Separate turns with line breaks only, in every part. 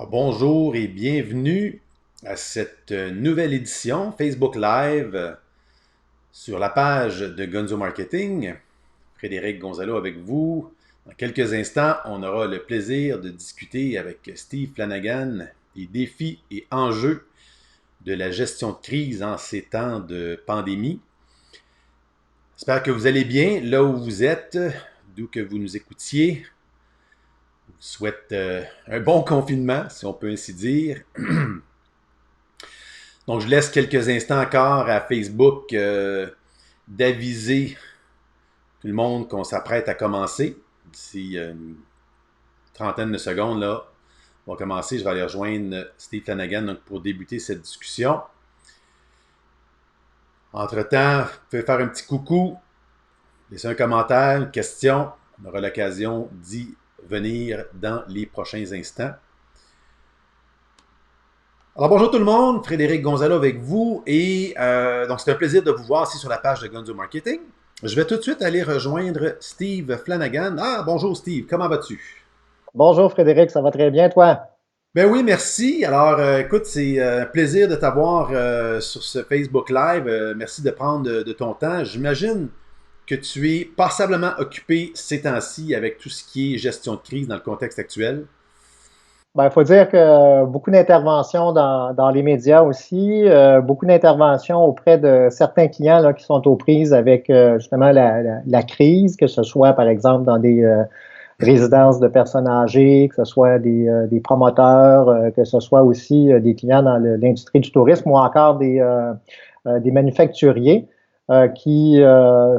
Bonjour et bienvenue à cette nouvelle édition Facebook Live sur la page de Gonzo Marketing. Frédéric Gonzalo avec vous. Dans quelques instants, on aura le plaisir de discuter avec Steve Flanagan des défis et enjeux de la gestion de crise en ces temps de pandémie. J'espère que vous allez bien là où vous êtes, d'où que vous nous écoutiez. Je vous souhaite un bon confinement, si on peut ainsi dire. Donc, je laisse quelques instants encore à Facebook d'aviser tout le monde qu'on s'apprête à commencer. D'ici une trentaine de secondes, là, on va commencer. Je vais aller rejoindre Steve Flanagan donc, pour débuter cette discussion. Entre-temps, vous pouvez faire un petit coucou, laisser un commentaire, une question. On aura l'occasion d'y venir dans les prochains instants. Alors bonjour tout le monde, Frédéric Gonzalo avec vous et donc c'est un plaisir de vous voir ici sur la page de Gonzo Marketing. Je vais tout de suite aller rejoindre Steve Flanagan. Ah bonjour Steve, comment vas-tu?
Bonjour Frédéric, ça va très bien, toi?
Ben oui, merci. Alors écoute, c'est un plaisir de t'avoir sur ce Facebook Live. Merci de prendre de ton temps. J'imagine que tu es passablement occupé ces temps-ci avec tout ce qui est gestion de crise dans le contexte actuel.
Ben, il faut dire que beaucoup d'interventions dans les médias aussi, beaucoup d'interventions auprès de certains clients là, qui sont aux prises avec justement la crise, que ce soit par exemple dans des résidences de personnes âgées, que ce soit des promoteurs, que ce soit aussi des clients dans l'industrie du tourisme ou encore des manufacturiers qui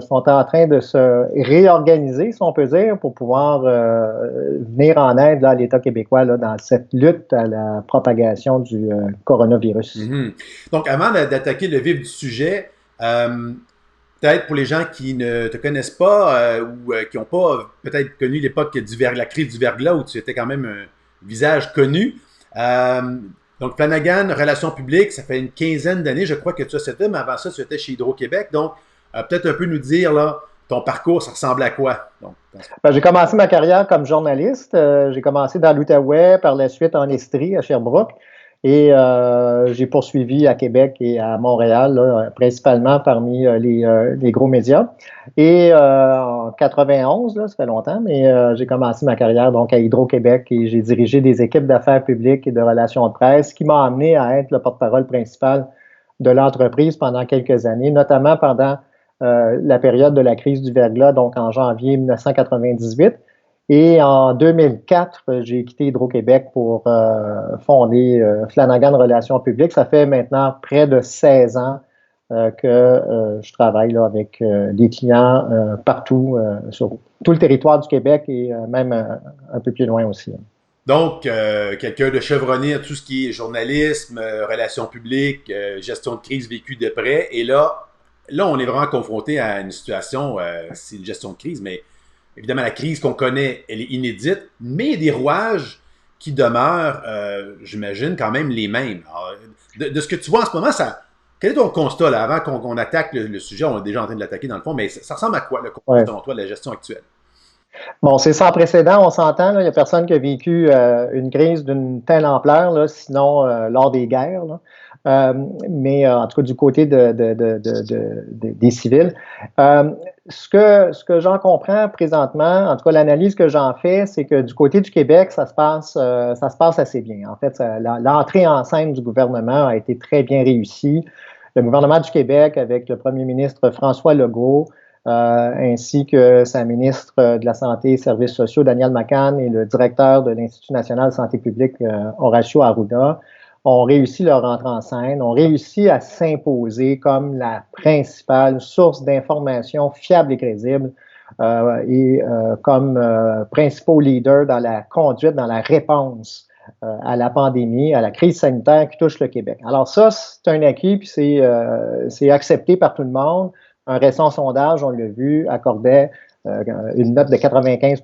sont en train de se réorganiser, si on peut dire, pour pouvoir venir en aide là, à l'État québécois là, dans cette lutte à la propagation du coronavirus.
Mhm. Donc, avant d'attaquer le vif du sujet, peut-être pour les gens qui ne te connaissent pas ou qui n'ont pas peut-être connu l'époque la crise du verglas où tu étais quand même un visage connu. Euh, donc, Flanagan, Relations publiques, ça fait une quinzaine d'années, je crois que tu as cette mais avant ça, tu étais chez Hydro-Québec. Donc, peut-être un peu nous dire, là, ton parcours, ça ressemble à quoi? Donc,
Ben, j'ai commencé ma carrière comme journaliste. J'ai commencé dans l'Outaouais, par la suite en Estrie, à Sherbrooke. Et j'ai poursuivi à Québec et à Montréal, là, principalement parmi les gros médias. Et en 91, là, ça fait longtemps, mais j'ai commencé ma carrière donc à Hydro-Québec et j'ai dirigé des équipes d'affaires publiques et de relations de presse, ce qui m'a amené à être le porte-parole principal de l'entreprise pendant quelques années, notamment pendant la période de la crise du verglas, donc en janvier 1998. Et en 2004, j'ai quitté Hydro-Québec pour fonder Flanagan Relations publiques. Ça fait maintenant près de 16 ans que je travaille là, avec des clients partout sur tout le territoire du Québec et même un peu plus loin aussi.
Donc, quelqu'un de chevronné à tout ce qui est journalisme, relations publiques, gestion de crise vécue de près. Et là, on est vraiment confronté à une situation, c'est une gestion de crise, mais évidemment, la crise qu'on connaît, elle est inédite, mais il y a des rouages qui demeurent, j'imagine, quand même les mêmes. Alors, de ce que tu vois en ce moment, quel est ton constat là, avant qu'on attaque le sujet? On est déjà en train de l'attaquer dans le fond, mais ça ressemble à quoi le constat
Ouais.
selon toi de la gestion actuelle?
Bon, c'est sans précédent, on s'entend. Là, il n'y a personne qui a vécu une crise d'une telle ampleur, là, sinon lors des guerres. Là. Mais en tout cas, du côté des civils. Euh, ce que j'en comprends présentement, en tout cas, l'analyse que j'en fais, c'est que du côté du Québec, ça se passe assez bien. En fait, l'entrée en scène du gouvernement a été très bien réussie. Le gouvernement du Québec, avec le premier ministre François Legault, ainsi que sa ministre de la Santé et Services sociaux, Daniel McCann, et le directeur de l'Institut national de santé publique, Horacio Arruda, ont réussi leur entrée en scène, ont réussi à s'imposer comme la principale source d'information fiable et crédible comme principaux leaders dans la conduite, dans la réponse à la pandémie, à la crise sanitaire qui touche le Québec. Alors ça, c'est un acquis, puis c'est accepté par tout le monde. Un récent sondage, on l'a vu, accordait une note de 95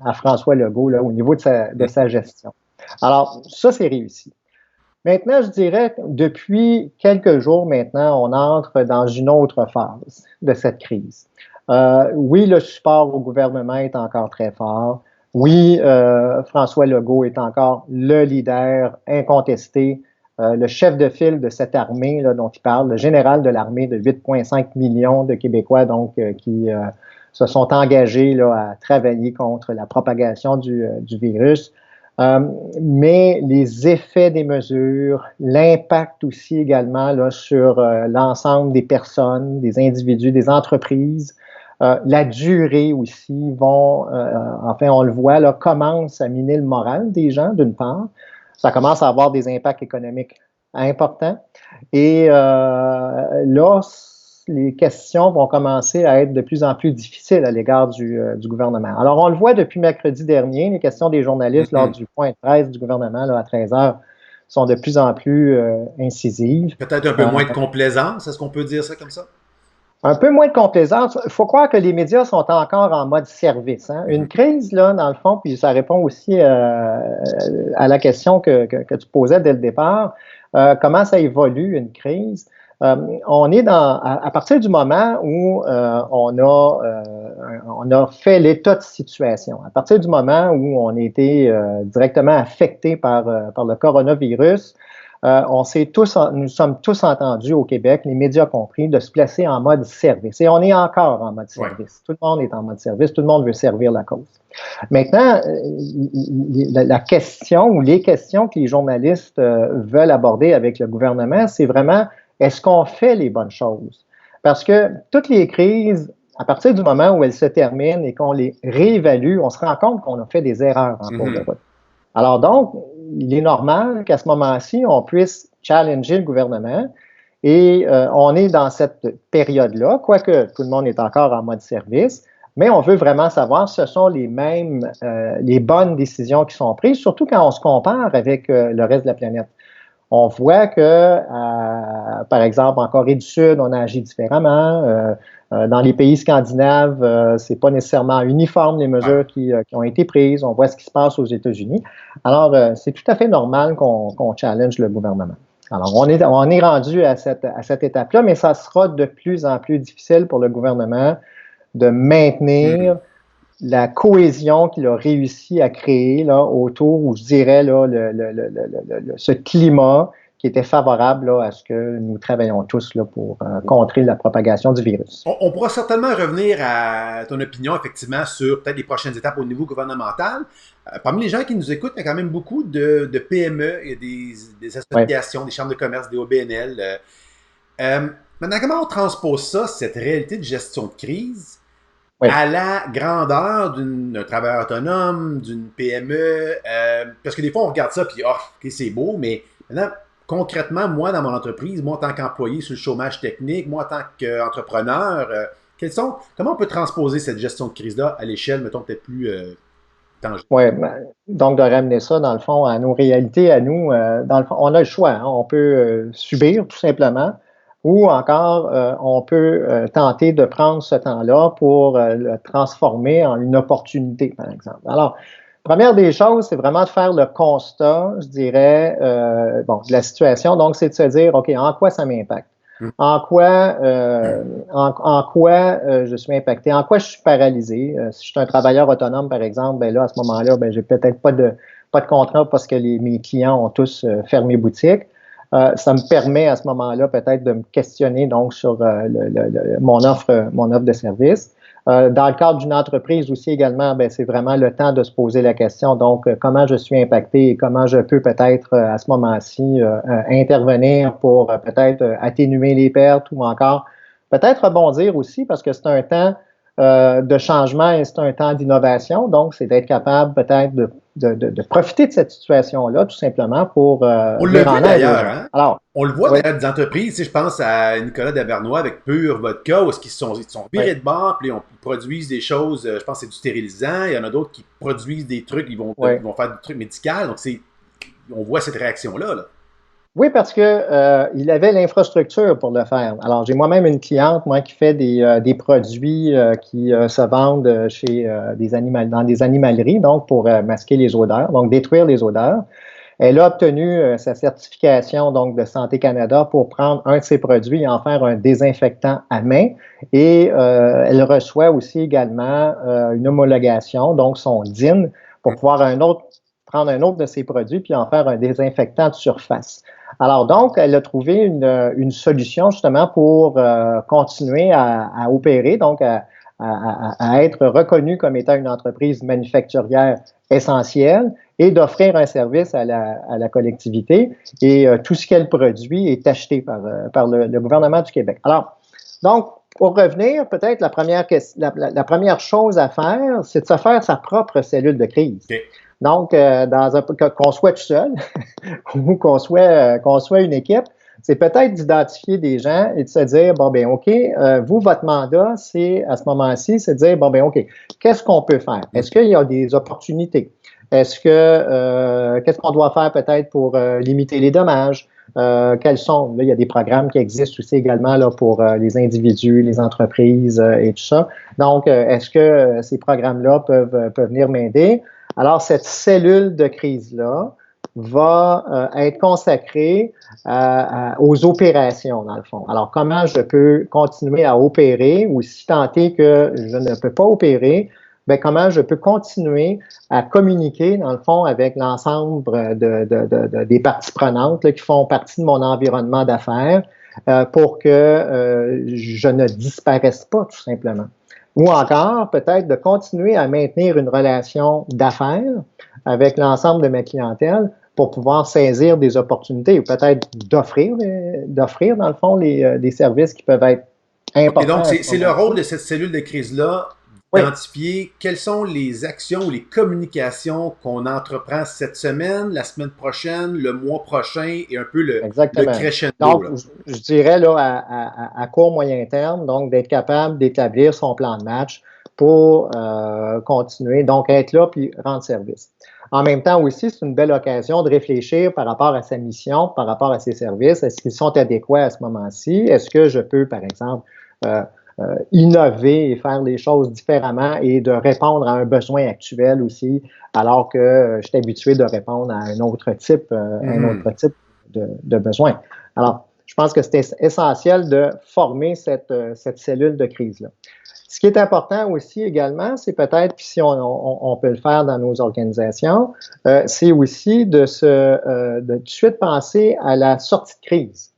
à François Legault là, au niveau de sa gestion. Alors, ça, c'est réussi. Maintenant, je dirais, depuis quelques jours maintenant, on entre dans une autre phase de cette crise. Oui, le support au gouvernement est encore très fort. Oui, François Legault est encore le leader incontesté, le chef de file de cette armée là, dont il parle, le général de l'armée de 8,5 millions de Québécois donc qui se sont engagés là, à travailler contre la propagation du virus. Euh, mais les effets des mesures, l'impact aussi également là, sur l'ensemble des personnes, des individus, des entreprises, la durée aussi enfin on le voit, là, commence à miner le moral des gens, d'une part. Ça commence à avoir des impacts économiques importants. Et là, les questions vont commencer à être de plus en plus difficiles à l'égard du gouvernement. Alors, on le voit depuis mercredi dernier, les questions des journalistes lors
Mhm.
du point de presse du gouvernement là, à 13 heures sont de plus en plus incisives.
Peut-être un peu
Euh,
moins de complaisance, est-ce qu'on peut dire ça comme ça?
un peu moins de complaisance. Il faut croire que les médias sont encore en mode service. Hein. Une
Mhm.
crise, là, dans le fond, puis ça répond aussi à la question que tu posais dès le départ. Comment ça évolue une crise? On est à partir du moment où on a fait l'état de situation, à partir du moment où on a été directement affecté par le coronavirus, nous sommes tous entendus au Québec, les médias compris, de se placer en mode service. Et on est encore en mode
Ouais.
service. Tout le monde est en mode service. Tout le monde veut servir la cause. Maintenant, la question ou les questions que les journalistes veulent aborder avec le gouvernement, c'est vraiment, est-ce qu'on fait les bonnes choses? Parce que toutes les crises, à partir du moment où elles se terminent et qu'on les réévalue, on se rend compte qu'on a fait des erreurs en cours de
Mhm.
route. Alors donc, il est normal qu'à ce moment-ci, on puisse challenger le gouvernement et on est dans cette période-là, quoique tout le monde est encore en mode service, mais on veut vraiment savoir si ce sont les bonnes décisions qui sont prises, surtout quand on se compare avec le reste de la planète. On voit que, par exemple, en Corée du Sud, on a agi différemment. Dans les pays scandinaves, c'est pas nécessairement uniforme les
Ouais.
mesures qui ont été prises. On voit ce qui se passe aux États-Unis. Alors, c'est tout à fait normal qu'on challenge le gouvernement. Alors, on est rendu à cette étape-là, mais ça sera de plus en plus difficile pour le gouvernement de
Mhm.
maintenir la cohésion qu'il a réussi à créer là, autour, ou je dirais, là, ce climat qui était favorable là, à ce que nous travaillons tous là, pour contrer la propagation du virus.
On pourra certainement revenir à ton opinion, effectivement, sur peut-être les prochaines étapes au niveau gouvernemental. Parmi les gens qui nous écoutent, il y a quand même beaucoup de PME et des
Oui,
associations, des chambres de commerce, des OBNL. Euh, maintenant, comment on transpose ça, cette réalité de gestion de crise,
oui.
à la grandeur d'un travailleur autonome, d'une PME? Parce que des fois, on regarde ça, puis, oh, ok, c'est beau, mais maintenant, concrètement, moi, dans mon entreprise, moi, en tant qu'employé sur le chômage technique, moi, en tant qu'entrepreneur, comment on peut transposer cette gestion de crise-là à l'échelle, mettons, peut-être plus tangible?
Ouais, donc de ramener ça, dans le fond, à nos réalités, à nous, dans le fond, on a le choix. Hein. On peut subir tout simplement, ou encore on peut tenter de prendre ce temps-là pour le transformer en une opportunité, par exemple. Alors, première des choses, c'est vraiment de faire le constat, je dirais, bon, de la situation. Donc, c'est de se dire, OK, en quoi ça m'impacte? En quoi, en quoi je suis impacté? En quoi je suis paralysé? Si je suis un travailleur autonome, par exemple, ben là, à ce moment-là, ben, j'ai peut-être pas de contrat parce que mes clients ont tous fermé boutique. Ça me permet à ce moment-là peut-être de me questionner donc sur mon offre de service. Dans le cadre d'une entreprise aussi également, ben, c'est vraiment le temps de se poser la question. Donc, comment je suis impacté et comment je peux peut-être à ce moment-ci intervenir pour peut-être atténuer les pertes ou encore peut-être rebondir aussi parce que c'est un temps de changement et c'est un temps d'innovation. Donc, c'est d'être capable peut-être de profiter de cette situation-là tout simplement pour
On l'a
venir
vu
en aide aux
d'ailleurs,
gens.
hein?
Alors,
On le voit
oui,
d'ailleurs des entreprises, je pense à Nicolas Davernois avec Pure Vodka, où ils sont
oui,
virés de bord, puis ils produisent des choses, je pense que c'est du stérilisant, il y en a d'autres qui produisent des trucs,
oui.
ils vont faire des trucs médicaux, donc on voit cette réaction-là. Là.
Oui, parce que il avait l'infrastructure pour le faire. Alors, j'ai moi-même une cliente, moi, qui fait des produits qui se vendent chez dans des animaleries, donc pour masquer les odeurs, donc détruire les odeurs. Elle a obtenu sa certification donc de Santé Canada pour prendre un de ses produits et en faire un désinfectant à main. Et elle reçoit aussi également une homologation, donc son DIN, pour pouvoir prendre un autre de ses produits puis en faire un désinfectant de surface. Alors donc, elle a trouvé une solution justement pour continuer à opérer, donc à être reconnue comme étant une entreprise manufacturière essentielle et d'offrir un service à la collectivité. Et tout ce qu'elle produit est acheté par le gouvernement du Québec. Alors, donc, pour revenir, peut-être la première chose à faire, c'est de se faire sa propre cellule de crise. Okay. Donc, qu'on soit tout seul ou qu'on soit une équipe, c'est peut-être d'identifier des gens et de se dire, bon, ben OK, vous, votre mandat, c'est à ce moment-ci, c'est de dire, bon, ben OK, qu'est-ce qu'on peut faire? Est-ce qu'il y a des opportunités? Qu'est-ce qu'on doit faire peut-être pour limiter les dommages? Quels sont? Là, il y a des programmes qui existent aussi également là, pour les individus, les entreprises et tout ça. Donc, est-ce que ces programmes-là peuvent venir m'aider? Alors, cette cellule de crise-là va être consacrée aux opérations, dans le fond. Alors, comment je peux continuer à opérer ou si tant est que je ne peux pas opérer, bien, comment je peux continuer à communiquer, dans le fond, avec l'ensemble des parties prenantes là, qui font partie de mon environnement d'affaires pour que je ne disparaisse pas, tout simplement. Ou encore, peut-être de continuer à maintenir une relation d'affaires avec l'ensemble de ma clientèle pour pouvoir saisir des opportunités ou peut-être d'offrir, dans le fond, des services qui peuvent être importants.
Et donc, c'est le rôle de cette cellule de crise-là d'identifier quelles sont les actions ou les communications qu'on entreprend cette semaine, la semaine prochaine, le mois prochain et un peu le crescendo.
Donc, je dirais là, à court, moyen terme, donc d'être capable d'établir son plan de match pour continuer, donc être là puis rendre service. En même temps aussi, c'est une belle occasion de réfléchir par rapport à sa mission, par rapport à ses services. Est-ce qu'ils sont adéquats à ce moment-ci? Est-ce que je peux, par exemple, innover et faire les choses différemment et de répondre à un besoin actuel aussi, alors que je suis habitué de répondre à un autre type, de besoin. Alors, je pense que c'est essentiel de former cette cellule de crise-là. Ce qui est important aussi également, c'est peut-être, puis si on peut le faire dans nos organisations, c'est aussi de tout de suite penser à la sortie de crise.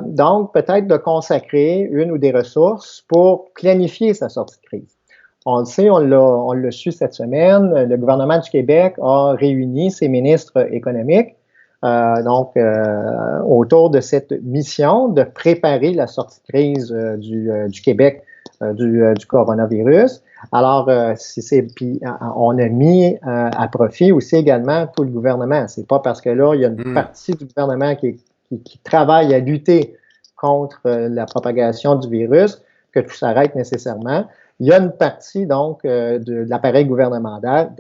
Donc, peut-être de consacrer une ou des ressources pour planifier sa sortie de crise. On le sait, on l'a su cette semaine, le gouvernement du Québec a réuni ses ministres économiques, autour de cette mission de préparer la sortie de crise du Québec du coronavirus. Alors, puis on a mis à profit aussi également tout le gouvernement. C'est pas parce que là, il y a une partie du gouvernement qui travaille à lutter contre la propagation du virus que tout s'arrête nécessairement. Il y a une partie, donc, de l'appareil gouvernemental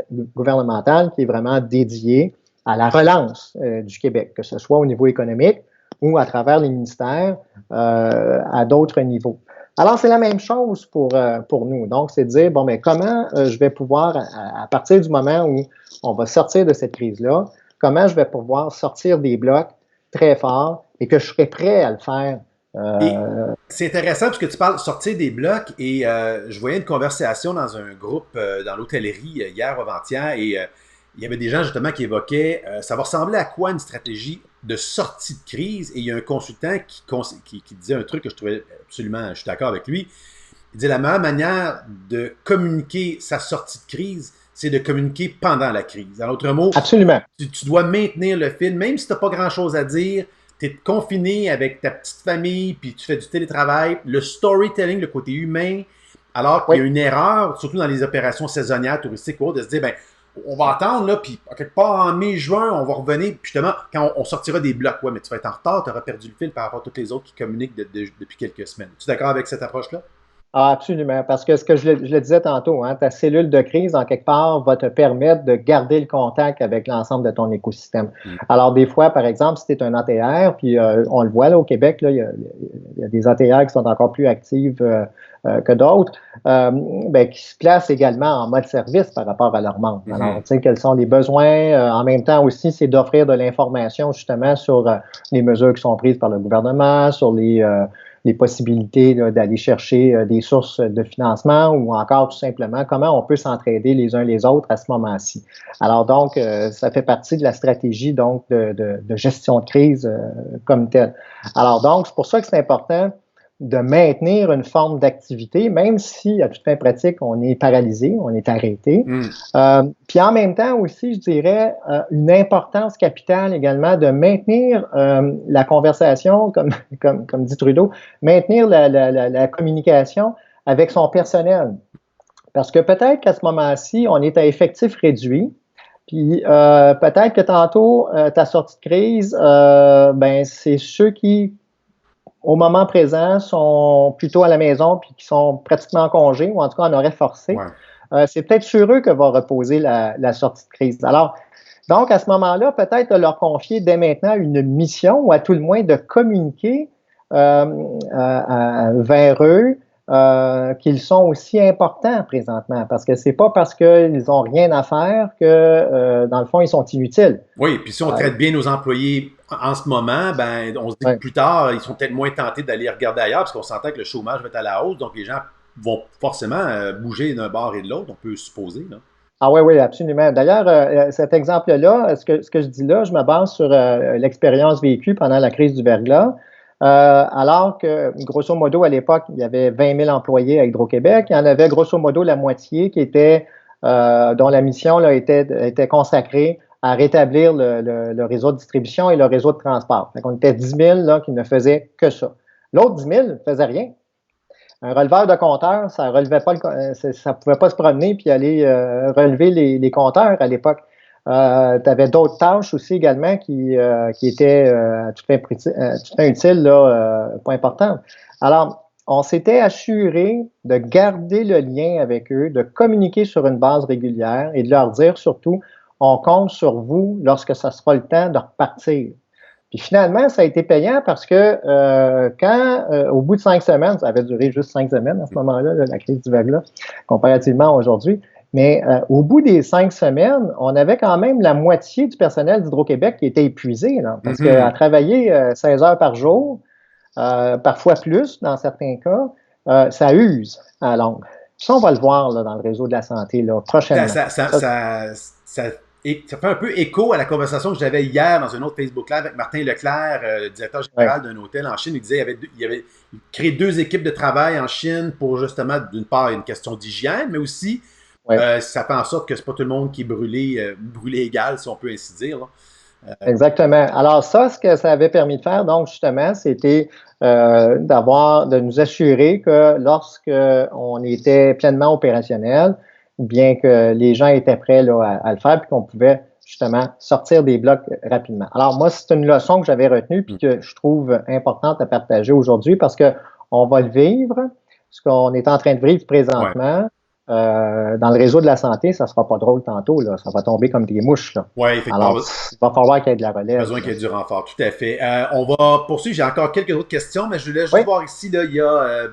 qui est vraiment dédiée à la relance du Québec, que ce soit au niveau économique ou à travers les ministères à d'autres niveaux. Alors, c'est la même chose pour nous. Donc, c'est de dire, bon, mais comment je vais pouvoir, à partir du moment où on va sortir de cette crise-là, comment je vais pouvoir sortir des blocs très forts et que je serai prêt à le faire.
C'est intéressant parce que tu parles de sortir des blocs et je voyais une conversation dans un groupe dans l'hôtellerie hier ou avant-hier et il y avait des gens justement qui évoquaient ça va ressembler à quoi une stratégie de sortie de crise et il y a un consultant qui disait un truc que je trouvais absolument, je suis d'accord avec lui. Il disait la meilleure manière de communiquer sa sortie de crise, c'est de communiquer pendant la crise. En d'autres mots,
absolument.
Tu dois maintenir le fil, même si tu n'as pas grand-chose à dire, tu es confiné avec ta petite famille, puis tu fais du télétravail, le storytelling, le côté humain, alors qu'il y a une erreur, surtout dans les opérations saisonnières, touristiques ou autres, de se dire, ben, on va attendre, là, puis quelque part en mai, juin, on va revenir, puis justement, quand on sortira des blocs, ouais, mais tu vas être en retard, tu auras perdu le fil par rapport à toutes les autres qui communiquent depuis quelques semaines. Tu es d'accord avec cette approche-là?
Ah, absolument, parce que ce que je le disais tantôt, hein, ta cellule de crise, en quelque part, va te permettre de garder le contact avec l'ensemble de ton écosystème. Alors, des fois, par exemple, si tu es un ATR, puis on le voit là au Québec, là, il y a des ATR qui sont encore plus actives que d'autres, qui se placent également en mode service par rapport à leurs membres. Alors, tu sais, quels sont les besoins. En même temps aussi, c'est d'offrir de l'information justement sur les mesures qui sont prises par le gouvernement, sur les possibilités d'aller chercher des sources de financement ou encore tout simplement comment on peut s'entraider les uns les autres à ce moment-ci. Alors donc, ça fait partie de la stratégie donc de gestion de crise comme telle. Alors donc, c'est pour ça que c'est important de maintenir une forme d'activité, même si, à toute fin pratique, on est paralysé, on est arrêté. Puis en même temps aussi, je dirais, une importance capitale également de maintenir la conversation, comme dit Trudeau, maintenir la communication avec son personnel. Parce que peut-être qu'à ce moment-ci, on est à effectif réduit, puis peut-être que tantôt, ta sortie de crise, ben c'est ceux qui au moment présent, sont plutôt à la maison puis qui sont pratiquement en congé, ou en tout cas en auraient forcé. Ouais. C'est peut-être sur eux que va reposer la sortie de crise. Alors, donc, à ce moment-là, peut-être de leur confier dès maintenant une mission, ou à tout le moins de communiquer vers eux qu'ils sont aussi importants présentement, parce que c'est pas parce qu'ils n'ont rien à faire que, dans le fond, ils sont inutiles.
Oui, puis si on traite bien nos employés en ce moment, ben, on se dit que plus tard, ils sont peut-être moins tentés d'aller regarder ailleurs, parce qu'on s'entend que le chômage va être à la hausse, donc les gens vont forcément bouger d'un bord et de l'autre, on peut supposer. Là.
Ah oui, oui, absolument. D'ailleurs, cet exemple-là, ce que je dis là, je me base sur l'expérience vécue pendant la crise du verglas. Alors que, grosso modo, à l'époque, il y avait 20 000 employés à Hydro-Québec. Il y en avait, grosso modo, la moitié qui était, dont la mission là, était consacrée à rétablir le réseau de distribution et le réseau de transport. Donc, on était 10 000 là, qui ne faisaient que ça. L'autre 10 000 ne faisait rien. Un releveur de compteurs, ça relevait pas ça pouvait pas se promener puis aller relever les compteurs à l'époque. Tu avais d'autres tâches aussi également qui étaient tout à fait utiles, là, pas importantes. Alors, on s'était assuré de garder le lien avec eux, de communiquer sur une base régulière et de leur dire surtout, on compte sur vous lorsque ça sera le temps de repartir. Puis finalement, ça a été payant parce que au bout de 5 semaines, ça avait duré juste 5 semaines à ce moment-là, la crise du verglas, comparativement à aujourd'hui, mais au bout des 5 semaines, on avait quand même la moitié du personnel d'Hydro-Québec qui était épuisé, là, parce qu'à travailler 16 heures par jour, parfois plus dans certains cas, ça use à longue. Ça, on va le voir là, dans le réseau de la santé là, prochainement.
Ça fait un peu écho à la conversation que j'avais hier dans un autre Facebook Live avec Martin Leclerc, directeur général d'un hôtel en Chine. Il disait qu'il avait créé 2 équipes de travail en Chine pour justement, d'une part, une question d'hygiène, mais aussi, ça fait en sorte que c'est pas tout le monde qui est brûlé égal, si on peut ainsi dire. Là.
Exactement. Alors ça, ce que ça avait permis de faire, donc justement, c'était de nous assurer que lorsqu'on était pleinement opérationnel, bien que les gens étaient prêts là, à le faire, puis qu'on pouvait justement sortir des blocs rapidement. Alors moi, c'est une leçon que j'avais retenue, puis que je trouve importante à partager aujourd'hui, parce que on va le vivre, ce qu'on est en train de vivre présentement. Dans le réseau de la santé, ça sera pas drôle tantôt, là. Ça va tomber comme des mouches.
Oui, effectivement.
Alors, il va falloir qu'il y ait de la relève.
Besoin qu'il y ait du renfort, tout à fait. On va poursuivre. J'ai encore quelques autres questions, mais je voulais juste voir ici, là, il y a,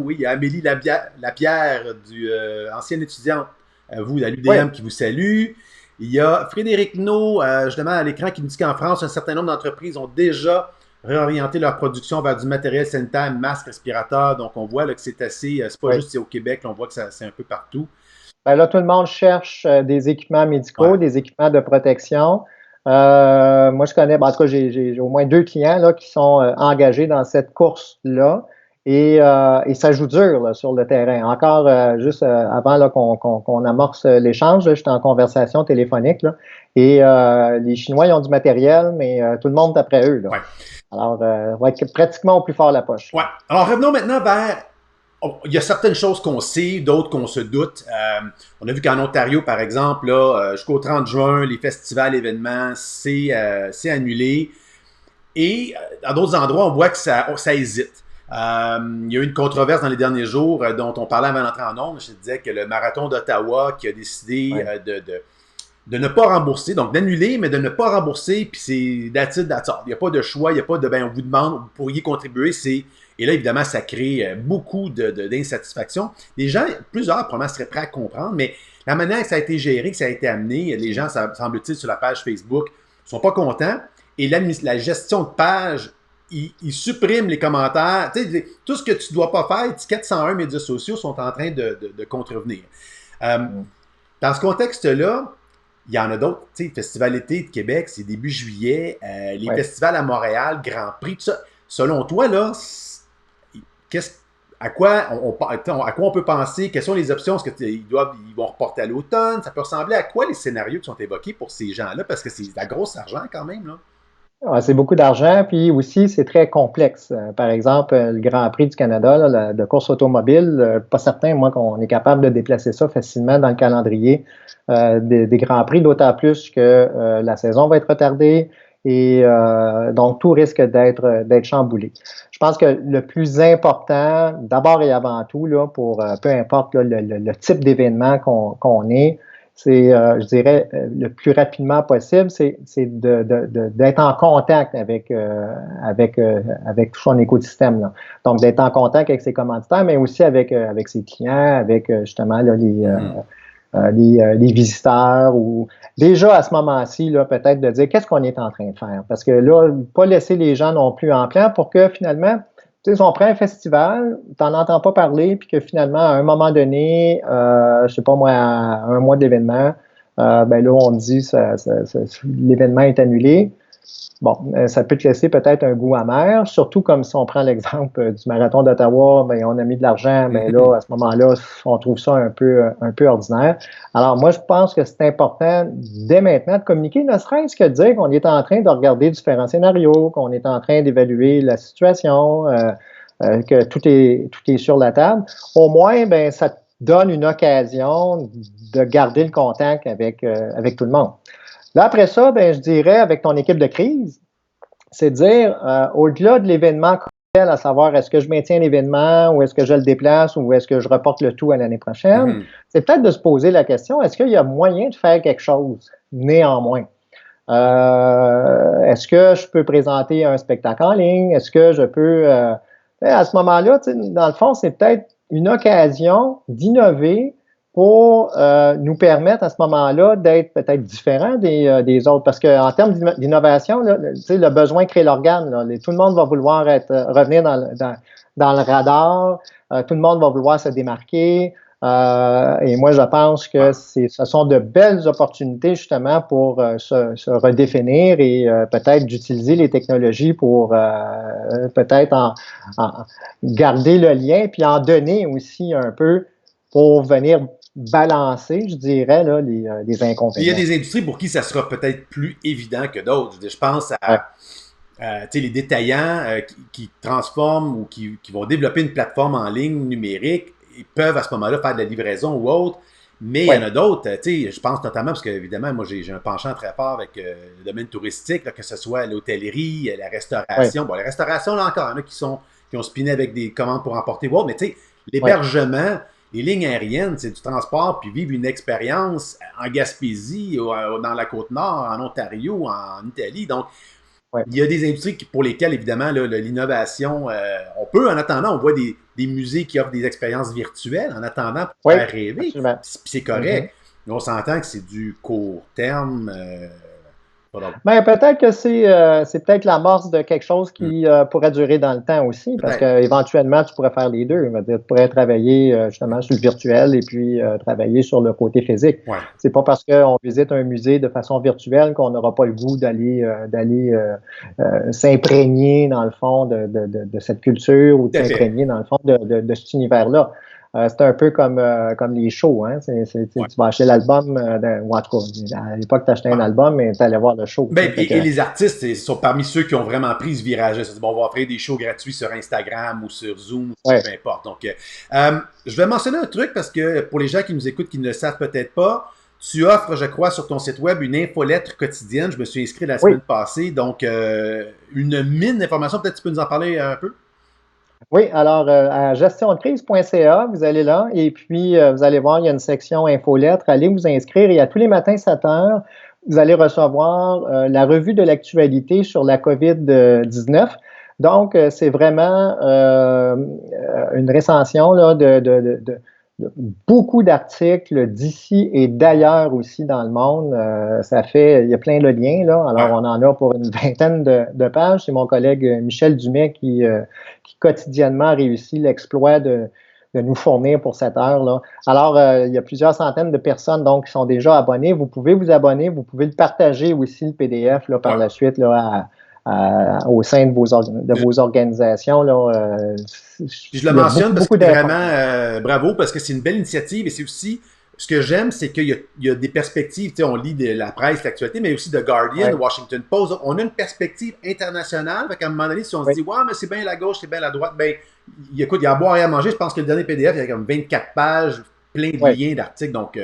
il y a Amélie Lapierre, ancienne étudiante, vous, à l'UDM, qui vous salue. Il y a Frédéric No, justement, à l'écran, qui nous dit qu'en France, un certain nombre d'entreprises ont déjà réorienter leur production vers du matériel sanitaire, masques, respirateurs. Donc, on voit là, que c'est assez, c'est pas juste au Québec, là, on voit que c'est un peu partout.
Ben là, tout le monde cherche des équipements médicaux, des équipements de protection. Moi, je connais, en tout cas, j'ai au moins 2 clients là, qui sont engagés dans cette course-là. Et ça joue dur là, sur le terrain. Encore juste avant là, qu'on amorce l'échange, j'étais en conversation téléphonique. Là, et les Chinois, ils ont du matériel, mais tout le monde est après eux. Là. Alors, va être pratiquement au plus fort la poche.
Ouais. Alors, revenons maintenant vers... Il y a certaines choses qu'on sait, d'autres qu'on se doute. On a vu qu'en Ontario, par exemple, jusqu'au 30 juin, les festivals, événements, c'est annulé. Et dans d'autres endroits, on voit que ça hésite. Il y a eu une controverse dans les derniers jours dont on parlait avant d'entrer en ondes. Je disais que le marathon d'Ottawa qui a décidé de ne pas rembourser, donc d'annuler, mais de ne pas rembourser, puis c'est that's it, that's all. Il n'y a pas de choix, il n'y a pas de on vous demande, vous pourriez contribuer, et là, évidemment, ça crée beaucoup d'insatisfaction. Les gens, plusieurs, probablement, seraient prêts à comprendre, mais la manière que ça a été géré, que ça a été amené, les gens, semble-t-il, sur la page Facebook, ne sont pas contents, et la gestion de page ils suppriment les commentaires. Tu sais, tout ce que tu ne dois pas faire, étiquette 101 médias sociaux sont en train de contrevenir. Euh, Dans ce contexte-là, il y en a d'autres. Tu sais, Festival été de Québec, c'est début juillet. Les
Ouais.
festivals à Montréal, Grand Prix, tout ça. Selon toi, là, qu'est-ce à quoi à quoi on peut penser? Quelles sont les options? Est-ce qu'ils vont reporter à l'automne? Ça peut ressembler à quoi les scénarios qui sont évoqués pour ces gens-là? Parce que c'est de la grosse argent quand même, là.
Ah, c'est beaucoup d'argent, puis aussi c'est très complexe. Par exemple, le Grand Prix du Canada, là, de course automobile, pas certain, moi, qu'on est capable de déplacer ça facilement dans le calendrier des Grands Prix, d'autant plus que la saison va être retardée et donc tout risque d'être chamboulé. Je pense que le plus important, d'abord et avant tout, là, pour peu importe là, le type d'événement qu'on est, c'est, je dirais, le plus rapidement possible, c'est d'être en contact avec tout son écosystème, là. Donc, d'être en contact avec ses commanditaires, mais aussi avec ses clients, avec justement là,
Mhm.
les visiteurs ou déjà à ce moment-ci, là, peut-être de dire qu'est-ce qu'on est en train de faire. Parce que là, pas laisser les gens non plus en plan pour que finalement, tu sais, si on prend un festival, tu n'en entends pas parler, puis que finalement, à un moment donné, je sais pas moi, à un mois de l'événement, ben là, on dit l'événement est annulé. Bon, ça peut te laisser peut-être un goût amer, surtout comme si on prend l'exemple du marathon d'Ottawa, ben, on a mis de l'argent, mais là,
Mhm.
à ce moment-là, on trouve ça un peu ordinaire. Alors, moi, je pense que c'est important dès maintenant de communiquer, ne serait-ce que de dire qu'on est en train de regarder différents scénarios, qu'on est en train d'évaluer la situation, que tout est sur la table. Au moins, ben, ça te donne une occasion de garder le contact avec tout le monde. Là, après ça, ben, je dirais, avec ton équipe de crise, c'est de dire, au-delà de l'événement, à savoir est-ce que je maintiens l'événement ou est-ce que je le déplace ou est-ce que je reporte le tout à l'année prochaine,
Mhm.
c'est peut-être de se poser la question, est-ce qu'il y a moyen de faire quelque chose néanmoins? Est-ce que je peux présenter un spectacle en ligne? Est-ce que je peux... à ce moment-là, dans le fond, c'est peut-être une occasion d'innover pour nous permettre à ce moment-là d'être peut-être différents des autres. Parce qu'en termes d'innovation, là, le besoin crée l'organe. Là. Tout le monde va vouloir revenir dans le radar. Tout le monde va vouloir se démarquer. Et moi, je pense que
Ah.
ce sont de belles opportunités justement pour se redéfinir et peut-être d'utiliser les technologies pour peut-être garder le lien puis en donner aussi un peu pour venir balancer, je dirais, là, les
Puis il y a
inconvénients.
des industries pour qui ça sera peut-être plus évident que d'autres. Je pense
Ouais,
tu sais, les détaillants qui transforment ou qui vont développer une plateforme en ligne numérique. Ils peuvent à ce moment-là faire de la livraison ou autre. Mais il y en
ouais,
a d'autres, tu sais, je pense notamment, parce que évidemment, moi j'ai un penchant très fort avec le domaine touristique, là, que ce soit l'hôtellerie, la
ouais,
restauration. Bon, la restauration, là encore, il y en a qui ont spiné avec des commandes pour emporter. Wow, mais tu sais,
ouais.
l'hébergement, les lignes aériennes, c'est du transport, puis vivre une expérience en Gaspésie, ou, dans la Côte-Nord, en Ontario, en Italie. Donc,
Ouais.
il y a des industries pour lesquelles, évidemment, l'innovation, on peut, en attendant, on voit des musées qui offrent des expériences virtuelles, en attendant, pour
Oui,
faire rêver.
absolument.
Puis c'est
Mhm.
correct. Mais on s'entend que c'est du court terme.
Ben, peut-être que c'est peut-être l'amorce de quelque chose qui pourrait durer dans le temps aussi, parce
Peut-être.
qu'éventuellement, tu pourrais faire les deux. Tu pourrais travailler justement sur le virtuel et puis travailler sur le côté physique.
Ouais.
C'est pas parce qu'on visite un musée de façon virtuelle qu'on n'aura pas le goût d'aller s'imprégner dans le fond de cette culture ou de
Tout à fait.
s'imprégner dans le fond de cet univers-là. C'est un peu comme les shows, hein?
Ouais.
Tu vas acheter l'album, ou en tout cas, à l'époque, tu achetais un
Bah,
album, mais tu allais voir le show.
ben,
Fait que,
et les artistes sont parmi ceux qui ont vraiment pris ce virage. C'est bon, on va offrir des shows gratuits sur Instagram ou sur Zoom,
ouais,
peu importe. Donc, je vais mentionner un truc parce que pour les gens qui nous écoutent qui ne le savent peut-être pas, tu offres, je crois, sur ton site web une infolettre quotidienne. Je me suis inscrit la
oui,
semaine passée. Donc, une mine d'informations. Peut-être tu peux nous en parler un peu?
oui. Alors, à gestiondecrise.ca, vous allez là, et puis vous allez voir, il y a une section infolettre. Allez vous inscrire, et à tous les matins 7 heures, vous allez recevoir la revue de l'actualité sur la COVID-19. Donc, c'est vraiment une récension là, beaucoup d'articles d'ici et d'ailleurs aussi dans le monde. Il y a plein de liens, là. Alors, on en a pour une vingtaine de pages. C'est mon collègue Michel Dumais qui quotidiennement réussit l'exploit de nous fournir pour cette heure-là. Alors, il y a plusieurs centaines de personnes donc qui sont déjà abonnées. Vous pouvez vous abonner, vous pouvez le partager aussi, le PDF, là, par la suite, là, au sein de vos organisations. Là,
puis je le mentionne parce que vraiment bravo, parce que c'est une belle initiative et c'est aussi, ce que j'aime, c'est qu'il y a des perspectives. Tu sais, on lit de la presse, l'actualité, mais aussi The Guardian, Washington Post. On a une perspective internationale. Fait qu'à un moment donné, si on se dit, ouais, mais c'est bien la gauche, c'est bien la droite, ben, écoute, il y a à boire et à manger. Je pense que le dernier PDF, il y a comme 24 pages, plein de liens d'articles. Donc,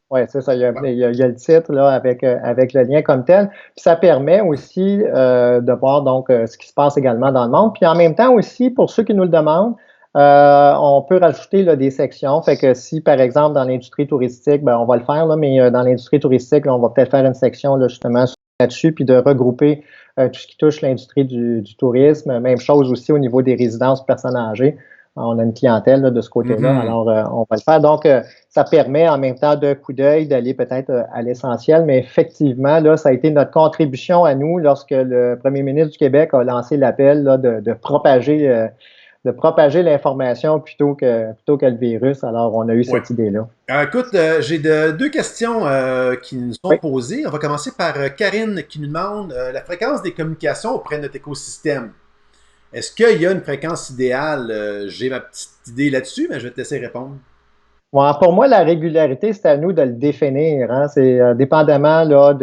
oui, c'est ça. Il y a le titre là, avec le lien comme tel. Puis ça permet aussi de voir donc ce qui se passe également dans le monde. Puis en même temps aussi, pour ceux qui nous le demandent, on peut rajouter là, des sections. Fait que si, par exemple, dans l'industrie touristique, ben, on va le faire, là, mais dans l'industrie touristique, là, on va peut-être faire une section là, justement là-dessus, puis de regrouper tout ce qui touche l'industrie du tourisme. Même chose aussi au niveau des résidences pour personnes âgées. On a une clientèle là, de ce côté-là, alors on va le faire. Donc, ça permet en même temps d'un coup d'œil d'aller peut-être à l'essentiel, mais effectivement, là, ça a été notre contribution à nous lorsque le premier ministre du Québec a lancé l'appel là, de propager l'information plutôt que le virus. Alors, on a eu cette idée-là.
Écoute, j'ai deux questions qui nous sont posées. On va commencer par Karine qui nous demande la fréquence des communications auprès de notre écosystème. Est-ce qu'il y a une fréquence idéale? J'ai ma petite idée là-dessus, mais je vais te laisser répondre.
Bon, pour moi, la régularité, c'est à nous de le définir. Hein? C'est dépendamment là,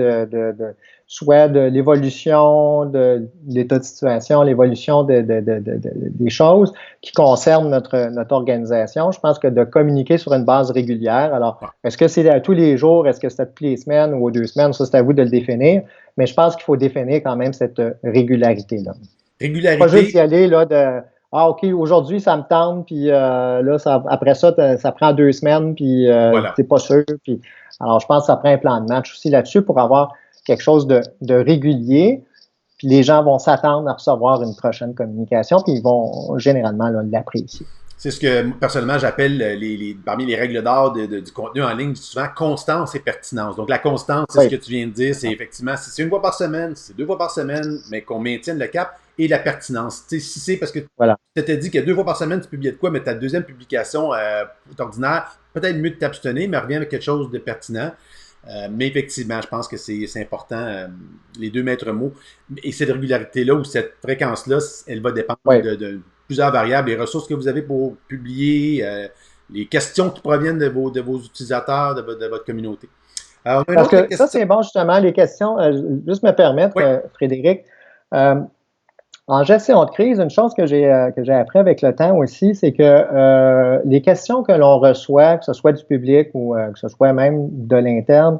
soit de l'évolution de l'état de situation, l'évolution des choses qui concernent notre organisation. Je pense que de communiquer sur une base régulière. Alors, est-ce que c'est à tous les jours? Est-ce que c'est à toutes les semaines ou aux 2 semaines? Ça, c'est à vous de le définir. Mais je pense qu'il faut définir quand même cette régularité-là.
Régularité.
Pas juste y aller là OK, aujourd'hui, ça me tente, puis là, après ça, ça prend 2 semaines, puis t'es pas sûr. Puis, alors, je pense que ça prend un plan de match aussi là-dessus pour avoir quelque chose de régulier. Puis les gens vont s'attendre à recevoir une prochaine communication, puis ils vont généralement l'apprécier.
C'est ce que personnellement j'appelle parmi les règles d'or du contenu en ligne, souvent constance et pertinence. Donc la constance, c'est ce que tu viens de dire, c'est effectivement si c'est 1 fois par semaine, si c'est 2 fois par semaine, mais qu'on maintienne le cap et la pertinence. Tu sais, si c'est parce que tu t'es dit que 2 fois par semaine tu publiais de quoi, mais ta deuxième publication est ordinaire, peut-être mieux de t'abstenir, mais reviens avec quelque chose de pertinent. Mais effectivement, je pense que c'est important, les deux maîtres mots. Et cette régularité-là ou cette fréquence-là, elle va dépendre de plusieurs variables, les ressources que vous avez pour publier, les questions qui proviennent de vos utilisateurs, de votre communauté.
Alors, parce que question. Ça, c'est bon, justement, les questions. Juste me permettre, Frédéric, en gestion de crise, une chose que j'ai appris avec le temps aussi, c'est que les questions que l'on reçoit, que ce soit du public ou que ce soit même de l'interne,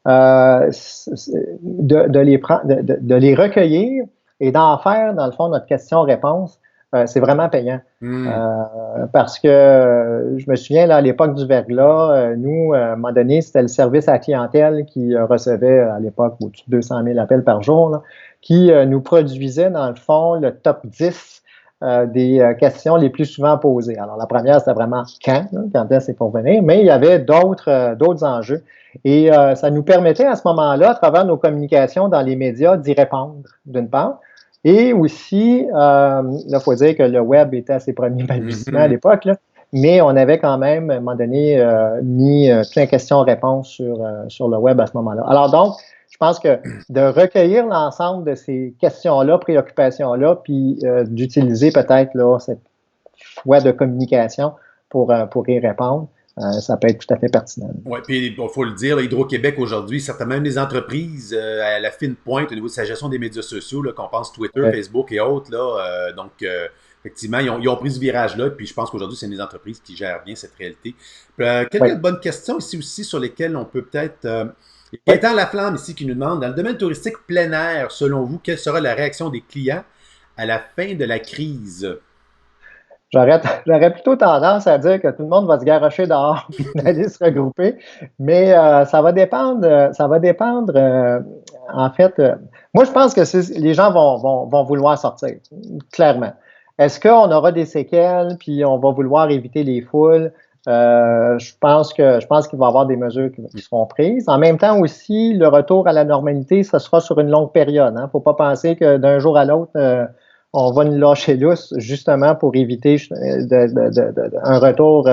de les recueillir et d'en faire, dans le fond, notre question-réponse, c'est vraiment payant. Parce que je me souviens, là, à l'époque du verglas, nous, à un moment donné, c'était le service à la clientèle qui recevait, à l'époque, au-dessus de 200 000 appels par jour, là, qui nous produisait, dans le fond, le top 10 des questions les plus souvent posées. Alors, la première, c'était vraiment quand est-ce pour venir, mais il y avait d'autres enjeux. Et ça nous permettait, à ce moment-là, à travers nos communications dans les médias, d'y répondre, d'une part. Et aussi, là, il faut dire que le web était à ses premiers balbutiements à l'époque, là, mais on avait quand même, à un moment donné, mis plein de questions-réponses sur le web à ce moment-là. Alors donc, je pense que de recueillir l'ensemble de ces questions-là, préoccupations-là, puis d'utiliser peut-être là, cette voie de communication pour y répondre, ça peut être tout à fait pertinent.
Oui, puis il faut le dire, Hydro-Québec aujourd'hui, certainement même les entreprises à la fine pointe au niveau de sa gestion des médias sociaux, qu'on pense Twitter, Facebook et autres, là, donc effectivement, ils ont pris ce virage-là, puis je pense qu'aujourd'hui, c'est les entreprises qui gèrent bien cette réalité. Quelques bonnes questions ici aussi sur lesquelles on peut peut-être... Gaëtan Laflamme ici qui nous demande, dans le domaine touristique plein air, selon vous, quelle sera la réaction des clients à la fin de la crise?
J'aurais plutôt tendance à dire que tout le monde va se garrocher dehors et aller se regrouper, mais ça va dépendre. En fait, moi, je pense que les gens vont vouloir sortir, clairement. Est-ce qu'on aura des séquelles, puis on va vouloir éviter les foules? Je pense qu'il va y avoir des mesures qui seront prises. En même temps aussi, le retour à la normalité, ce sera sur une longue période. Il ne faut pas penser que d'un jour à l'autre, on va nous lâcher lousse justement pour éviter un retour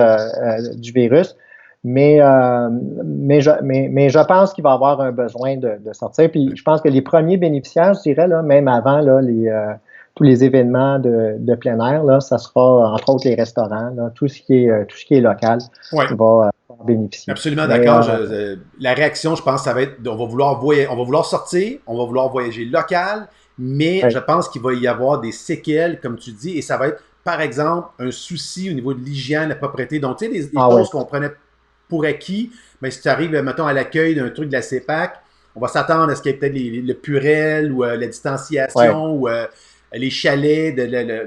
du virus. Mais je pense qu'il va y avoir un besoin de sortir. Puis je pense que les premiers bénéficiaires, je dirais, là, même avant là, tous les événements de plein air, là, ça sera entre autres les restaurants, là, tout ce qui est local va bénéficier.
Absolument d'accord. La réaction, je pense, ça va être on va vouloir sortir, on va vouloir voyager local, mais je pense qu'il va y avoir des séquelles, comme tu dis, et ça va être, par exemple, un souci au niveau de l'hygiène, la propreté. Donc, tu sais, les choses qu'on prenait pour acquis, mais si tu arrives, mettons, à l'accueil d'un truc de la CEPAC, on va s'attendre à ce qu'il y ait peut-être le purel ou la distanciation ou les chalets.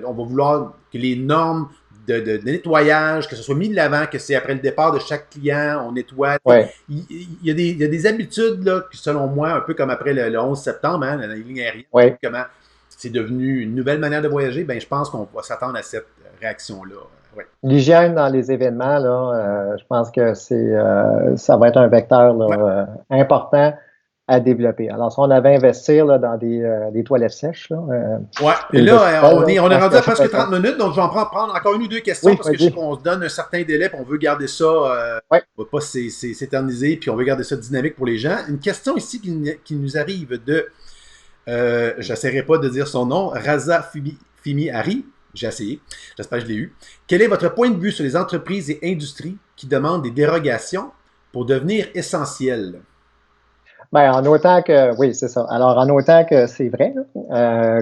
On va vouloir que les normes de nettoyage, que ce soit mis de l'avant, que c'est après le départ de chaque client, on nettoie. Il y a des habitudes, là, selon moi, un peu comme après le 11 septembre, hein, la ligne aérienne, comment c'est devenu une nouvelle manière de voyager, ben, je pense qu'on va s'attendre à cette réaction-là.
L'hygiène dans les événements, là, je pense que ça va être un vecteur là, important à développer. Alors, si on avait investir là, dans des toilettes sèches.
Et là, on est rendu à presque 30 minutes, donc je vais en prendre encore une ou deux questions parce que je sais qu'on se donne un certain délai et on veut garder ça, on ne va pas s'éterniser, puis on veut garder ça dynamique pour les gens. Une question ici qui nous arrive de, je n'essaierai pas de dire son nom, Raza Fimi Hari. J'ai essayé. J'espère que je l'ai eu. Quel est votre point de vue sur les entreprises et industries qui demandent des dérogations pour devenir essentielles?
Bien, en autant que, oui, c'est ça. Alors, en autant que c'est vrai,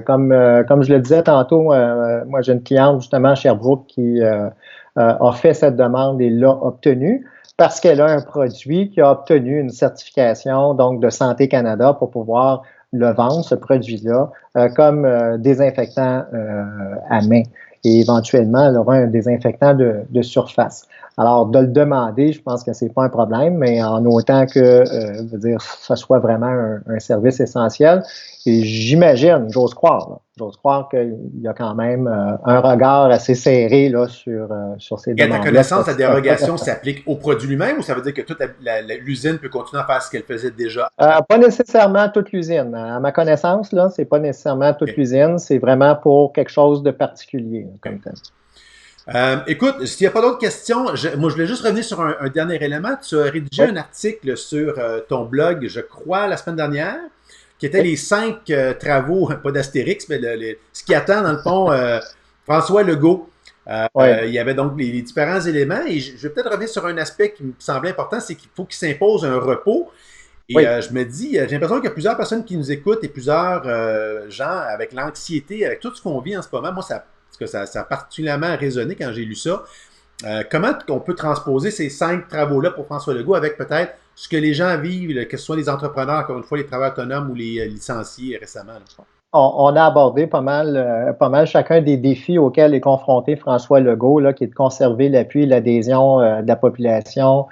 comme je le disais tantôt, moi, j'ai une cliente justement à Sherbrooke qui a fait cette demande et l'a obtenue parce qu'elle a un produit qui a obtenu une certification donc de Santé Canada pour pouvoir le vendre, ce produit-là, comme désinfectant à main. Et éventuellement, elle aura un désinfectant de surface. Alors, de le demander, je pense que c'est pas un problème, mais en autant que, ça soit vraiment un service essentiel. Et j'imagine, j'ose croire qu'il y a quand même un regard assez serré là, sur ces demandes.
Et à ta connaissance, la dérogation s'applique au produit lui-même ou ça veut dire que toute l'usine peut continuer à faire ce qu'elle faisait déjà?
Pas nécessairement toute l'usine. À ma connaissance, là, c'est pas nécessairement toute l'usine, c'est vraiment pour quelque chose de particulier. Comme
écoute, s'il n'y a pas d'autres questions, moi je voulais juste revenir sur un dernier élément. Tu as rédigé un article sur ton blog, je crois, la semaine dernière, qui était les 5 travaux, pas d'Astérix, mais ce qui attend dans le fond François Legault. Il y avait donc les différents éléments et je vais peut-être revenir sur un aspect qui me semblait important, c'est qu'il faut qu'il s'impose un repos. Et je me dis, j'ai l'impression qu'il y a plusieurs personnes qui nous écoutent et plusieurs gens avec l'anxiété, avec tout ce qu'on vit en ce moment. Moi, ça a particulièrement résonné quand j'ai lu ça. Comment on peut transposer ces 5 travaux-là pour François Legault avec peut-être ce que les gens vivent, que ce soit les entrepreneurs, encore une fois, les travailleurs autonomes ou les licenciés récemment? Là.
On a abordé pas mal chacun des défis auxquels est confronté François Legault, là, qui est de conserver l'appui et l'adhésion de la population,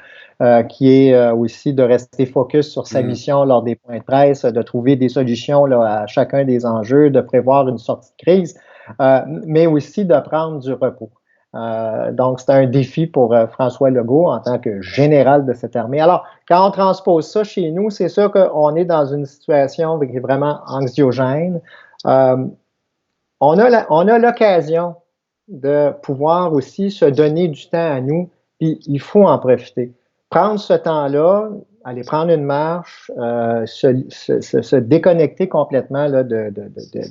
qui est aussi de rester focus sur sa mission lors des points de presse, de trouver des solutions là, à chacun des enjeux, de prévoir une sortie de crise, mais aussi de prendre du repos. Donc, c'est un défi pour François Legault en tant que général de cette armée. Alors, quand on transpose ça chez nous, c'est sûr qu'on est dans une situation qui est vraiment anxiogène. On a l'occasion de pouvoir aussi se donner du temps à nous, puis il faut en profiter. Prendre ce temps-là, aller prendre une marche, se déconnecter complètement là, de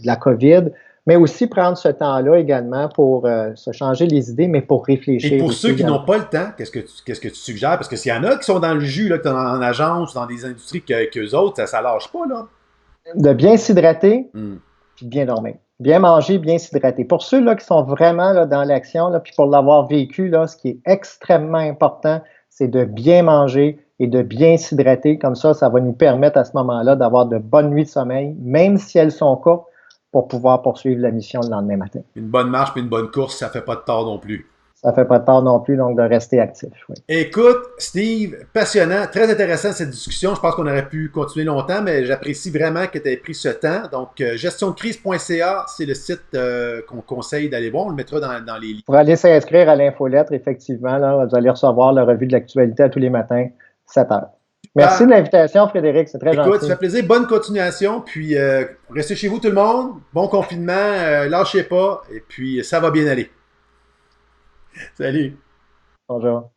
la COVID, mais aussi prendre ce temps-là également pour se changer les idées, mais pour réfléchir.
Et pour ceux qui n'ont pas le temps, qu'est-ce que tu suggères? Parce que s'il y en a qui sont dans le jus, là, en agence, dans des industries qu'eux autres, ça lâche pas, là.
De bien s'hydrater, puis de bien dormir. Bien manger, bien s'hydrater. Pour ceux là, qui sont vraiment là, dans l'action, là, puis pour l'avoir vécu, là, ce qui est extrêmement important, c'est de bien manger et de bien s'hydrater. Comme ça va nous permettre à ce moment-là d'avoir de bonnes nuits de sommeil, même si elles sont courtes, pour pouvoir poursuivre la mission le lendemain matin.
Une bonne marche puis une bonne course, ça fait pas de tort non plus.
Ça fait pas de tort non plus, donc de rester actif. Oui.
Écoute, Steve, passionnant, très intéressant cette discussion. Je pense qu'on aurait pu continuer longtemps, mais j'apprécie vraiment que tu aies pris ce temps. Donc, gestiondecrise.ca, c'est le site qu'on conseille d'aller voir. On le mettra dans les liens.
Pour aller s'inscrire à l'infolettre, effectivement, là, vous allez recevoir la revue de l'actualité à tous les matins, 7 heures. Merci de l'invitation, Frédéric, c'est très
Écoute,
gentil.
ça fait plaisir. Bonne continuation. Puis, restez chez vous tout le monde. Bon confinement. Lâchez pas. Et puis, ça va bien aller. Salut.
Bonjour.